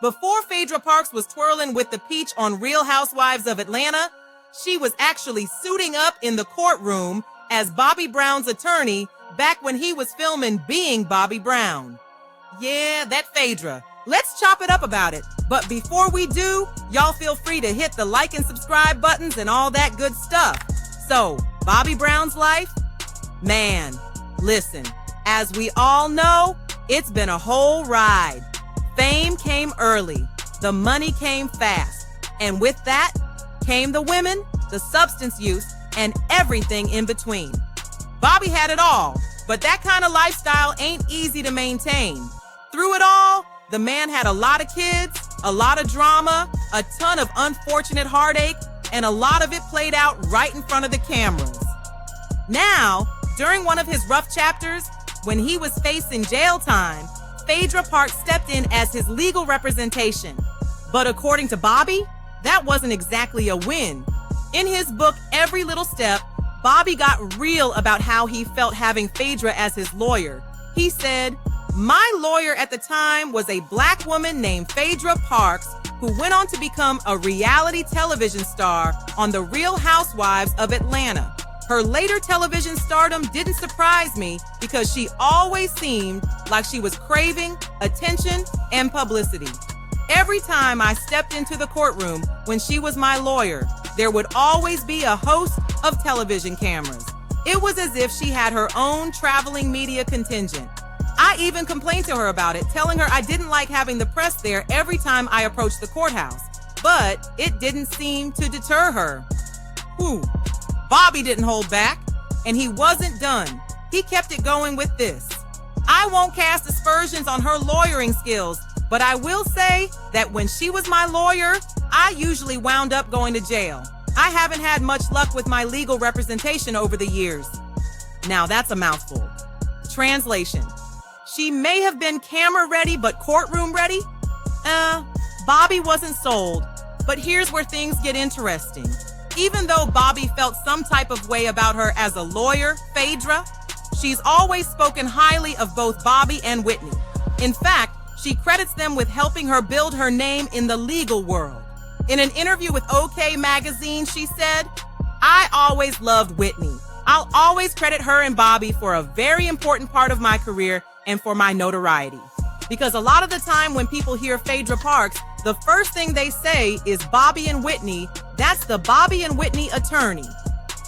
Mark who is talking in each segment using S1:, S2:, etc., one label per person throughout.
S1: Before Phaedra Parks was twirling with the peach on Real Housewives of Atlanta, she was actually suiting up in the courtroom as Bobby Brown's attorney back when he was filming Being Bobby Brown. Yeah, that Phaedra. Let's chop it up about it. But before we do, y'all feel free to hit the like and subscribe buttons and all that good stuff. So, Bobby Brown's life? Man, listen, as we all know, it's been a whole ride. Fame came early, the money came fast, and with that came the women, the substance use, and everything in between. Bobby had it all, but that kind of lifestyle ain't easy to maintain. Through it all, the man had a lot of kids, a lot of drama, a ton of unfortunate heartache, and a lot of it played out right in front of the cameras. Now, during one of his rough chapters, when he was facing jail time, Phaedra Parks stepped in as his legal representation. But according to Bobby, that wasn't exactly a win. In his book, Every Little Step, Bobby got real about how he felt having Phaedra as his lawyer. He said, "My lawyer at the time was a black woman named Phaedra Parks, who went on to become a reality television star on the Real Housewives of Atlanta. Her later television stardom didn't surprise me because she always seemed like she was craving attention and publicity. Every time I stepped into the courtroom when she was my lawyer, there would always be a host of television cameras. It was as if she had her own traveling media contingent. I even complained to her about it, telling her I didn't like having the press there every time I approached the courthouse. But it didn't seem to deter her." Whew. Bobby didn't hold back, and he wasn't done. He kept it going with this. "I won't cast aspersions on her lawyering skills, but I will say that when she was my lawyer, I usually wound up going to jail. I haven't had much luck with my legal representation over the years." Now that's a mouthful. Translation: she may have been camera ready but courtroom ready? Bobby wasn't sold, but here's where things get interesting. Even though Bobby felt some type of way about her as a lawyer, Phaedra, she's always spoken highly of both Bobby and Whitney. In fact, she credits them with helping her build her name in the legal world. In an interview with OK Magazine, she said, "I always loved Whitney. I'll always credit her and Bobby for a very important part of my career and for my notoriety." Because a lot of the time when people hear Phaedra Parks, the first thing they say is Bobby and Whitney. That's the Bobby and Whitney attorney.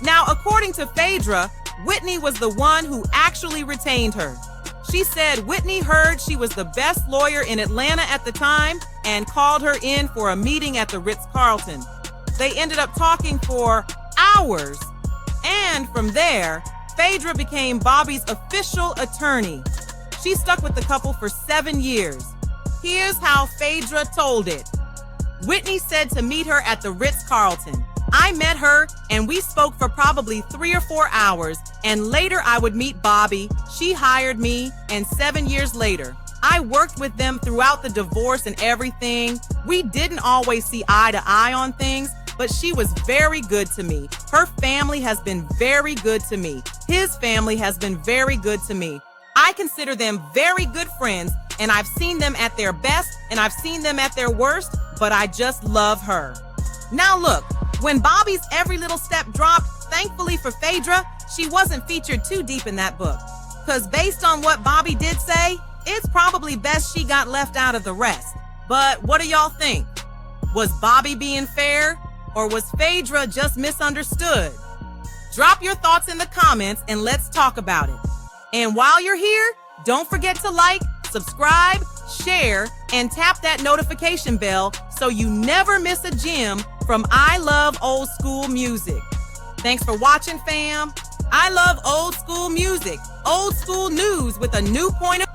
S1: Now, according to Phaedra, Whitney was the one who actually retained her. She said Whitney heard she was the best lawyer in Atlanta at the time and called her in for a meeting at the Ritz-Carlton. They ended up talking for hours. And from there, Phaedra became Bobby's official attorney. She stuck with the couple for 7 years. Here's how Phaedra told it. Whitney said to meet her at the Ritz-Carlton. I met her and we spoke for probably 3 or 4 hours, and later I would meet Bobby. She hired me, and 7 years later, I worked with them throughout the divorce and everything. We didn't always see eye to eye on things, but she was very good to me. Her family has been very good to me. His family has been very good to me. I consider them very good friends, and I've seen them at their best and I've seen them at their worst, but I just love her. Now look, when Bobby's Every Little Step dropped, thankfully for Phaedra, she wasn't featured too deep in that book. Because based on what Bobby did say, it's probably best she got left out of the rest. But what do y'all think? Was Bobby being fair, or was Phaedra just misunderstood? Drop your thoughts in the comments and let's talk about it. And while you're here, don't forget to like, subscribe, share, and tap that notification bell so you never miss a gem from I Love Old School Music. Thanks for watching, fam. I love old school music, old school news with a new point of